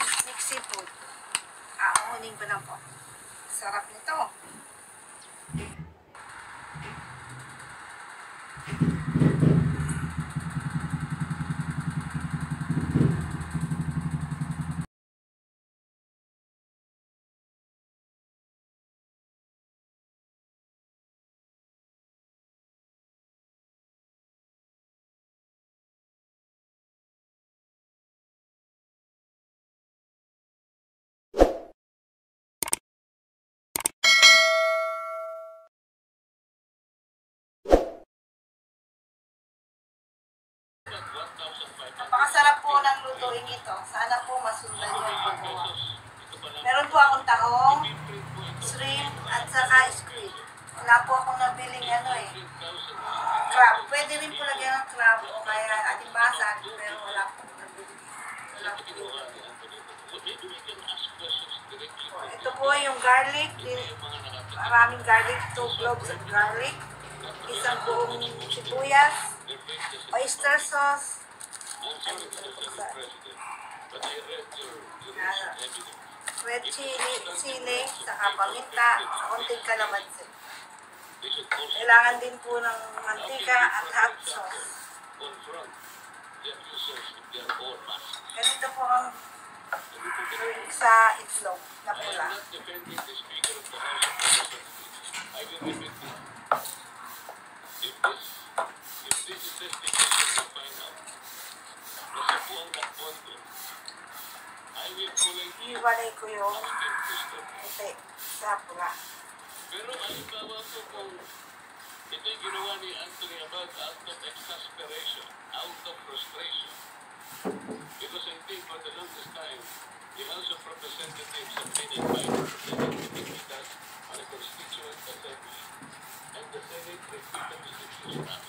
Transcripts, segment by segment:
Mixed seafood. Uunin ko na po. Sarap nito. Napakasarap po ng lutuin ito. Sana po masundan yung paggawa. Meron po akong tahong, shrimp, at saka squid. Wala po akong nabiling crab. Pwede rin po lagyan ng crab o kaya atimbasan, pero wala po nabiling. Wala po yung ito po yung garlic. Maraming garlic, 2 cloves of garlic. Isang buong sibuyas, oyster sauce, red chili, saka paminta, konting kalamansi. Kailangan din po ng mantika at hot sauce. Ganito po ang sa itlog na pula. Iwalay ko yung puti sa pula. Pero halimbawa po kung ito'y ginawa ni Anthony Abad out of exasperation, out of frustration. Because I think for the longest time, the House of Representatives have been invited to present us on a constituent assembly, and the Senate repeatedly refused us.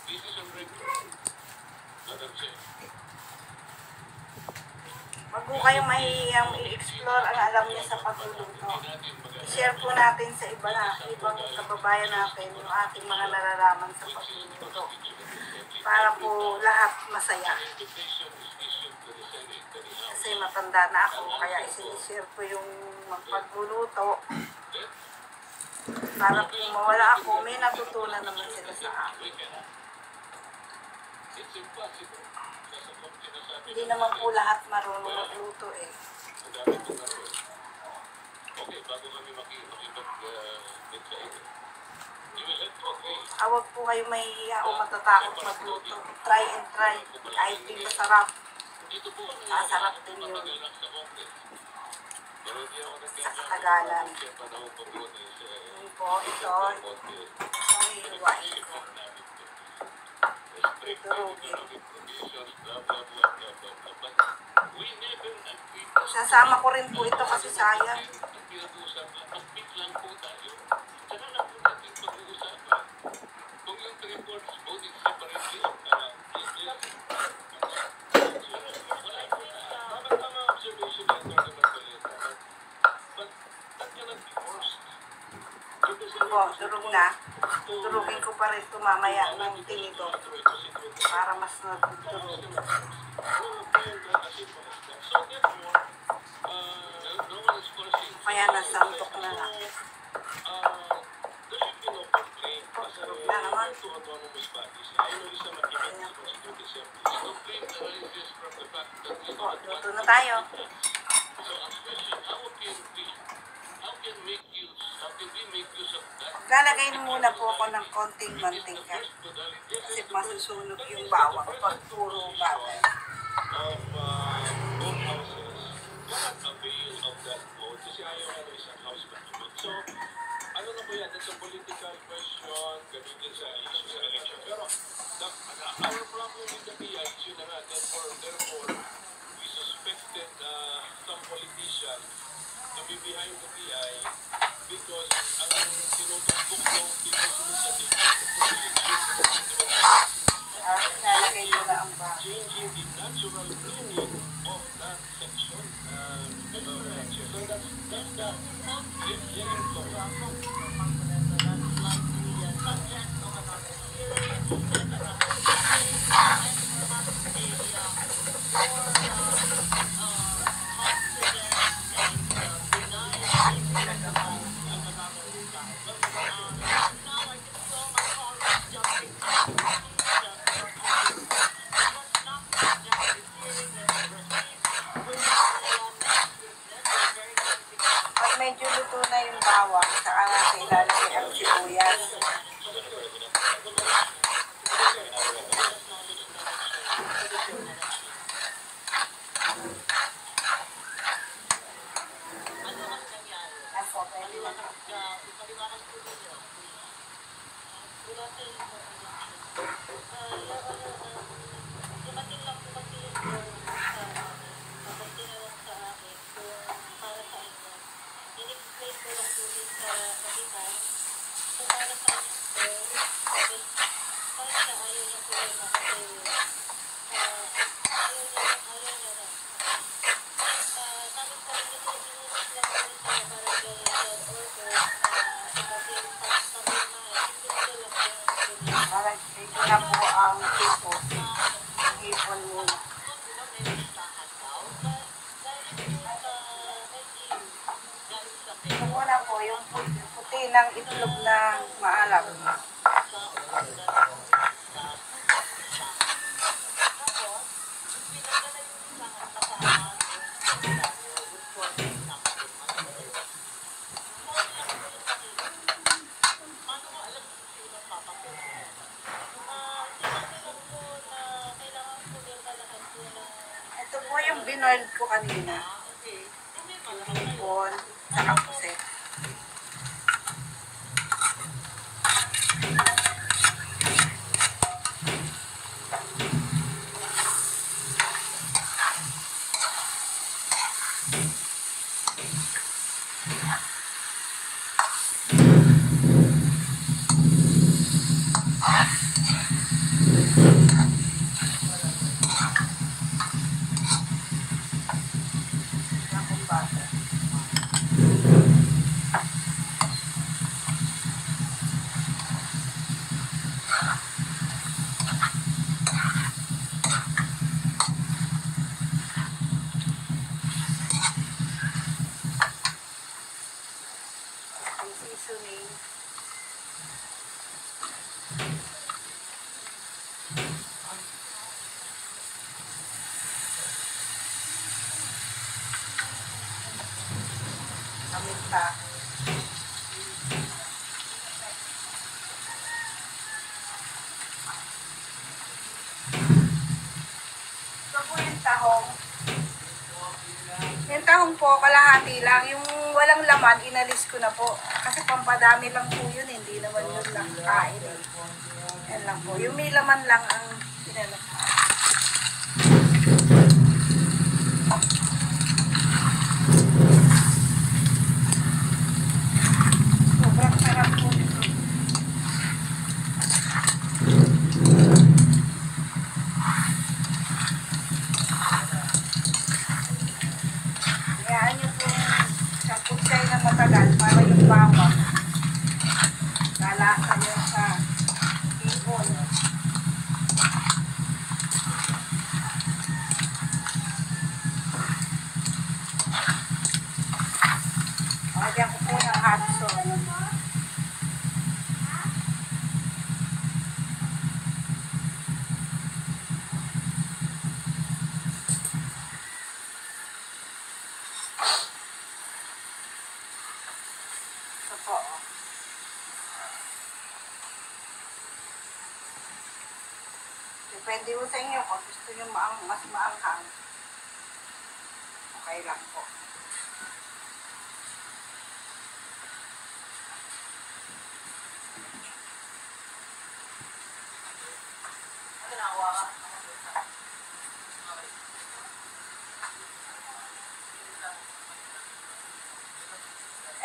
This is on record, Madam Chair. Wag po kayong mahihiyang i-explore ang alam niya sa pagluluto. I-share po natin sa ibang kababayan natin yung ating mga nalalaman sa pagluluto. Para po lahat masaya. Kasi matanda na ako, kaya i-share po yung pagluluto. Para po mawala ako, may natutunan naman sila sa akin. Hindi naman po lahat marunong magluto eh. Okay, bago kami makipag-mensahe. Huwag po kayo mahihiya o matatakot magluto. Try and try. Kahit di masarap. Masarap din yun. Sa katagalan. Yun po, ito. Ang hihiwain ko. Durugin. Sasama ko rin po ito kasi sayang. Durog na. Durugin ko pa rin ito mamaya ng tinidor para mas nagdurog. Kaya nasantok na lang. Durog na naman. Luto na tayo. Lalagay muna po ako ng konting mantika kasi masusunog yung bawang pag puro bawang. So, ano na po yan? That's a political question, ganun din sa issue sa election. Pero, our problem with the PI, yun na nga, therefore, we suspected some politician to be behind the PI because ang tinutumbok ng People's Initiative Lalagay mo na ang bawang. changing the natural meaning of that section. So that's the hearing ko. medyo luto na yung bawang, saka natin ilalagay ang sibuyas. Ako, pwede na. Ito na po ang hipon. Hipon muna. Ito muna po yung puti ng itlog na maalam. Ito po yung binoiled ko kanina. Yung hipon, saka puset. Ang seasoning. Paminta. Ito po yung tahong. Yung tahong po, kalahati lang. Yung walang laman, inalis ko na po. Kasi pampadami lang po yun, hindi naman yun lang kain. Yan lang po. Yung may laman lang ang pinalak. Sobrang sarap po nito. Hayaan nyo po isang putsay na matagal para yung bawang. Lalasa nyo sa hipon. Lagyan ko po ng hot sauce. Ito po. Depende po sa inyo kung gusto nyo mas maanghang. Okay lang po.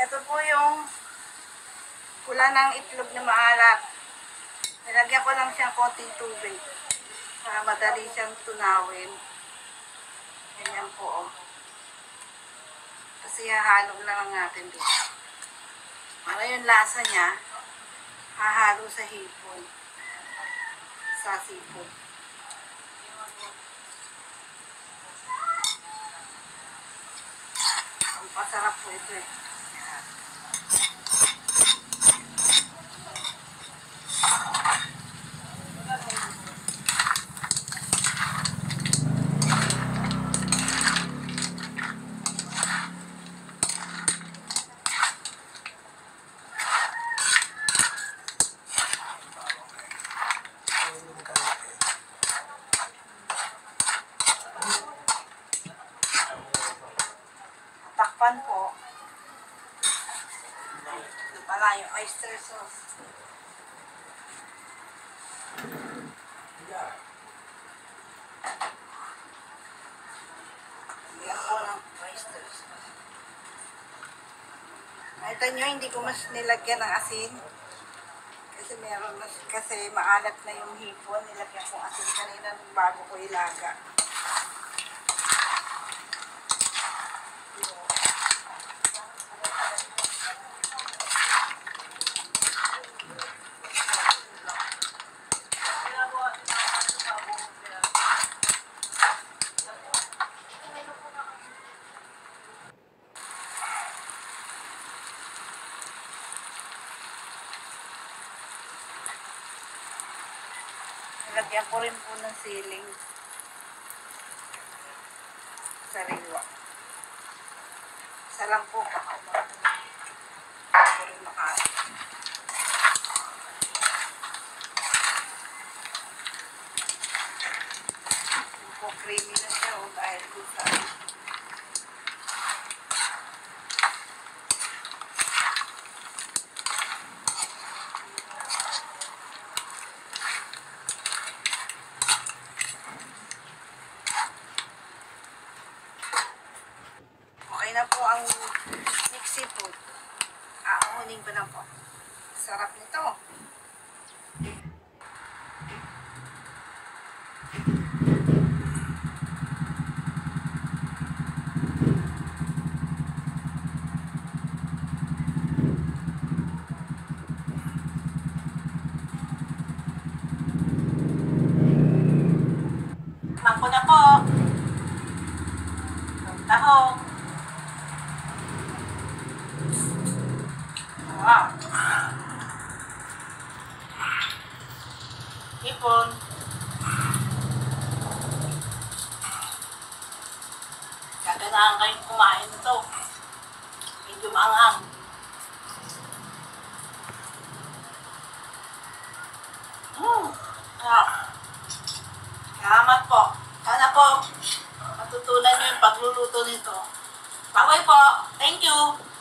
Ito po yung pula ng itlog na maalat. Nilagyan ko lang siyang konting tubig para madali siyang tunawin. Ganyan po. Kasi hahalo lang natin dito. Para yung lasa niya, hahalo sa hipon. Sa sipon. Ang pasarap po ito eh. pan po. Ito pala yung oyster sauce. Lagyan po ng oyster sauce. Nakita nyo, hindi ko mas nilagyan ng asin. Kasi maalat na yung hipon. Nilagyan ko asin kanina bago ko ilaga. Nilagyan ko rin po ng siling sariwa. Isa lang po baka ko rin makain. Po creamy na siya dahil po sa okay na po ang mixed seafood. Uunin ko na po. Sarap nito. Mangko na po. Tahong. Wow. Hipon. Gaganahan kayong kumain ito. Medyo maanghang. Salamat po. Sana po matutunan nyo yung pagluluto nito. Bye-bye po. Thank you.